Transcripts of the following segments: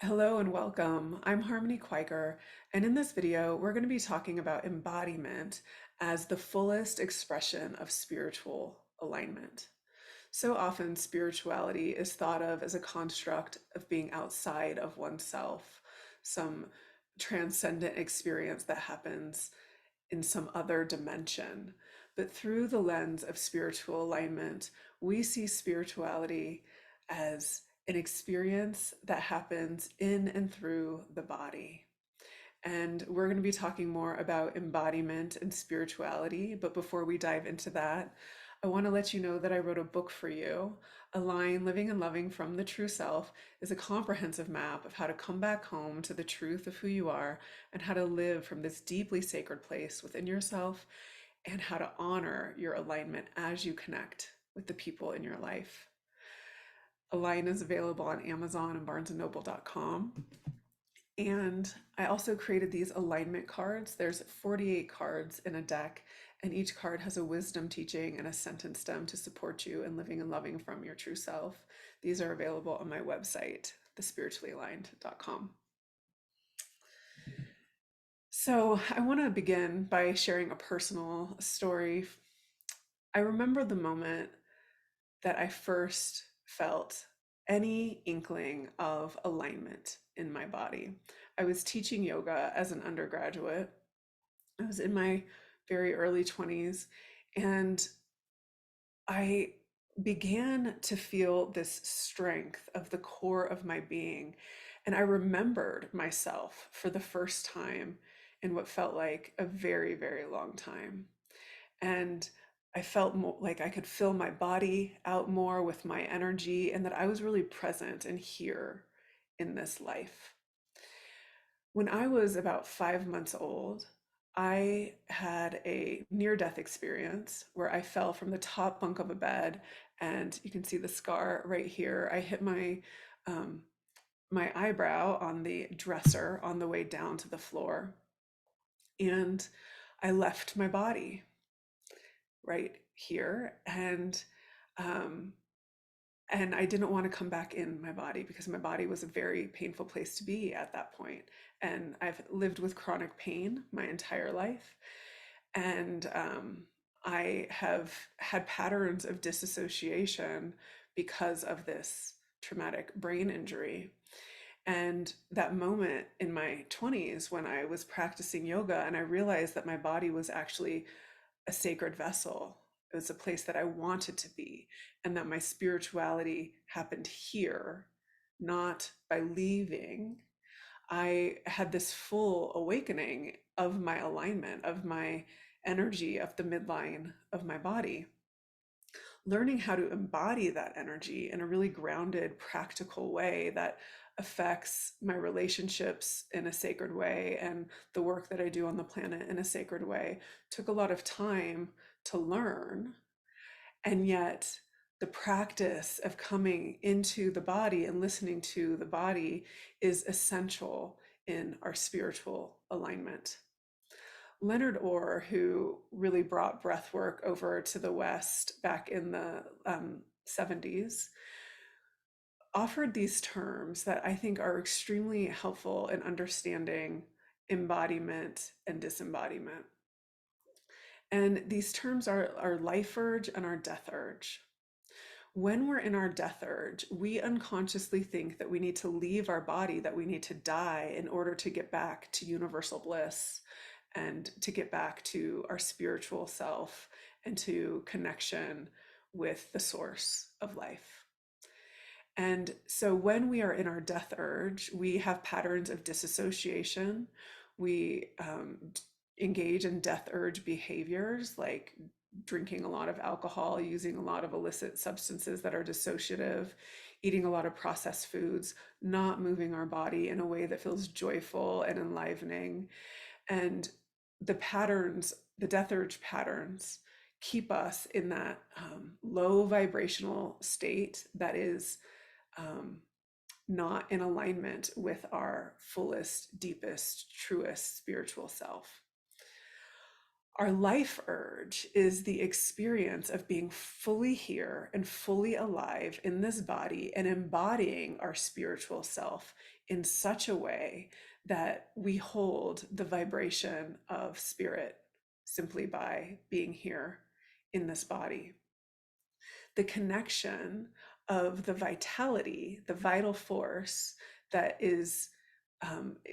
Hello and welcome. I'm Harmony Kwiker, and in this video, we're going to be talking about embodiment as the fullest expression of spiritual alignment. So often, spirituality is thought of as a construct of being outside of oneself, some transcendent experience that happens in some other dimension. But through the lens of spiritual alignment, we see spirituality as an experience that happens in and through the body. And we're going to be talking more about embodiment and spirituality. But before we dive into that, I want to let you know that I wrote a book for you. Align Living and Loving from the True Self is a comprehensive map of how to come back home to the truth of who you are and how to live from this deeply sacred place within yourself and how to honor your alignment as you connect with the people in your life. Align is available on Amazon and barnesandnoble.com. And I also created these alignment cards. There's 48 cards in a deck, and each card has a wisdom teaching and a sentence stem to support you in living and loving from your true self. These are available on my website, thespirituallyaligned.com. So I want to begin by sharing a personal story. I remember the moment that I first felt any inkling of alignment in my body. I was teaching yoga as an undergraduate. I was in my very early 20s, and I began to feel this strength of the core of my being. And I remembered myself for the first time in what felt like a very, very long time. And I felt like I could fill my body out more with my energy and that I was really present and here in this life. When I was about 5 months old, I had a near death experience where I fell from the top bunk of a bed, and you can see the scar right here. I hit um, my eyebrow on the dresser on the way down to the floor, and I left my body right here, um, and I didn't want to come back in my body because my body was a very painful place to be at that point. And I've lived with chronic pain my entire life. And I have had patterns of disassociation because of this traumatic brain injury. And that moment in my 20s when I was practicing yoga and I realized that my body was actually a sacred vessel. It was a place that I wanted to be, and that my spirituality happened here, not by leaving. I had this full awakening of my alignment, of my energy, of the midline of my body. Learning how to embody that energy in a really grounded, practical way that affects my relationships in a sacred way and the work that I do on the planet in a sacred way took a lot of time to learn. And yet, the practice of coming into the body and listening to the body is essential in our spiritual alignment. Leonard Orr, who really brought breath work over to the West back in the 70s, offered these terms that I think are extremely helpful in understanding embodiment and disembodiment. And these terms are our life urge and our death urge. When we're in our death urge, we unconsciously think that we need to leave our body, that we need to die in order to get back to universal bliss and to get back to our spiritual self and to connection with the source of life. And so when we are in our death urge, we have patterns of disassociation. We engage in death urge behaviors like drinking a lot of alcohol, using a lot of illicit substances that are dissociative, eating a lot of processed foods, not moving our body in a way that feels joyful and enlivening. And the patterns, the death urge patterns, keep us in that low vibrational state that is not in alignment with our fullest, deepest, truest spiritual self. Our life urge is the experience of being fully here and fully alive in this body and embodying our spiritual self in such a way that we hold the vibration of spirit simply by being here in this body. The connection of the vitality, the vital force that is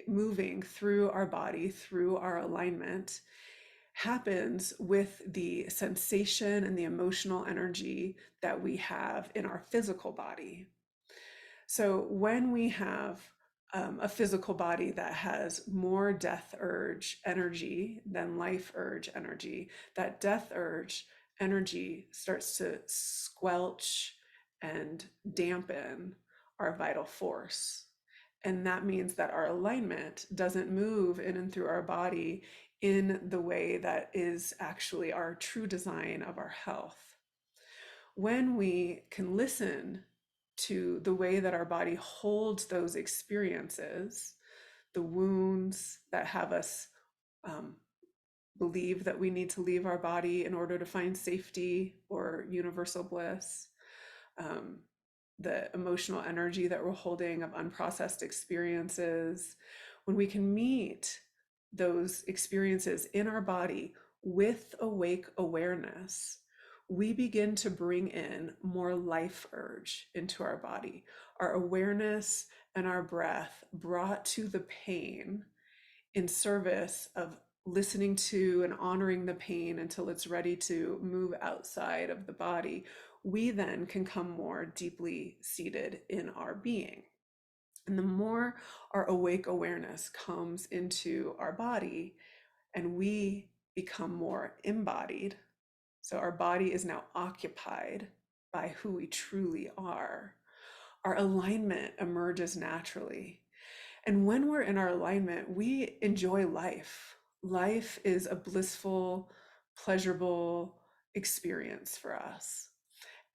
moving through our body, through our alignment, happens with the sensation and the emotional energy that we have in our physical body. So when we have a physical body that has more death urge energy than life urge energy, that death urge energy starts to squelch and dampen our vital force. And that means that our alignment doesn't move in and through our body in the way that is actually our true design of our health. When we can listen to the way that our body holds those experiences, the wounds that have us um, believe that we need to leave our body in order to find safety or universal bliss, um, the emotional energy that we're holding of unprocessed experiences, when we can meet those experiences in our body with awake awareness, we begin to bring in more life urge into our body. Our awareness and our breath brought to the pain in service of listening to and honoring the pain until it's ready to move outside of the body, we then can come more deeply seated in our being. And the more our awake awareness comes into our body and we become more embodied, so our body is now occupied by who we truly are, our alignment emerges naturally. And when we're in our alignment, we enjoy life. Life is a blissful, pleasurable experience for us.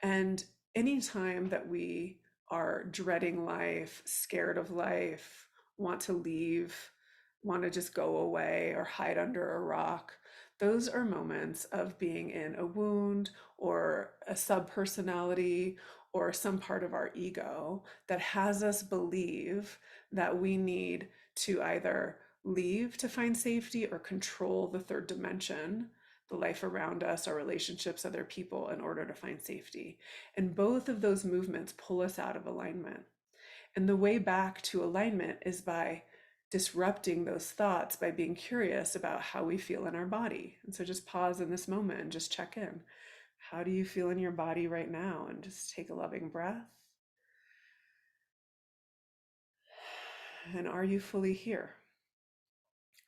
And anytime that we are dreading life, scared of life, want to leave, want to just go away or hide under a rock, those are moments of being in a wound or a subpersonality or some part of our ego that has us believe that we need to either leave to find safety or control the third dimension, the life around us, our relationships, other people, in order to find safety. And both of those movements pull us out of alignment. And the way back to alignment is by disrupting those thoughts, by being curious about how we feel in our body. And so just pause in this moment and just check in. How do you feel in your body right now? And just take a loving breath. And are you fully here?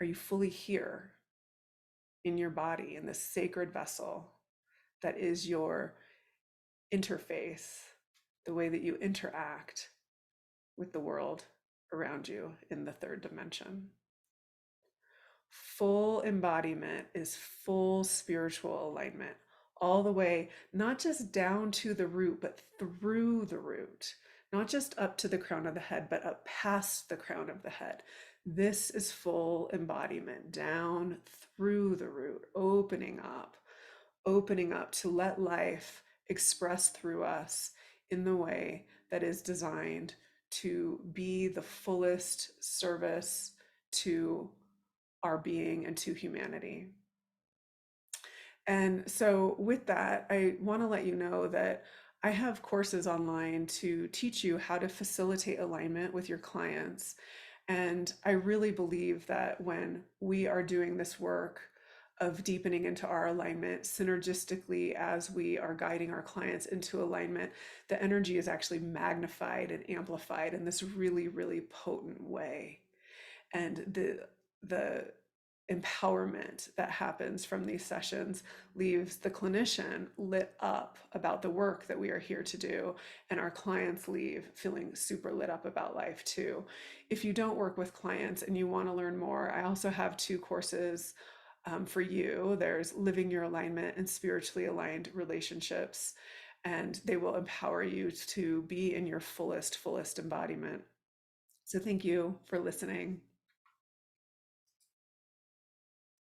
Are you fully here in your body, in this sacred vessel that is your interface, the way that you interact with the world around you in the third dimension? Full embodiment is full spiritual alignment, all the way, not just down to the root, but through the root, not just up to the crown of the head, but up past the crown of the head. This is full embodiment, down through the root, opening up to let life express through us in the way that is designed to be the fullest service to our being and to humanity. And so, with that, I want to let you know that I have courses online to teach you how to facilitate alignment with your clients. And I really believe that when we are doing this work of deepening into our alignment synergistically as we are guiding our clients into alignment, the energy is actually magnified and amplified in this really, really potent way. And the empowerment that happens from these sessions leaves the clinician lit up about the work that we are here to do, and our clients leave feeling super lit up about life too. If you don't work with clients and you want to learn more, I also have two courses for you. There's Living Your Alignment and Spiritually Aligned Relationships, and they will empower you to be in your fullest embodiment. So thank you for listening.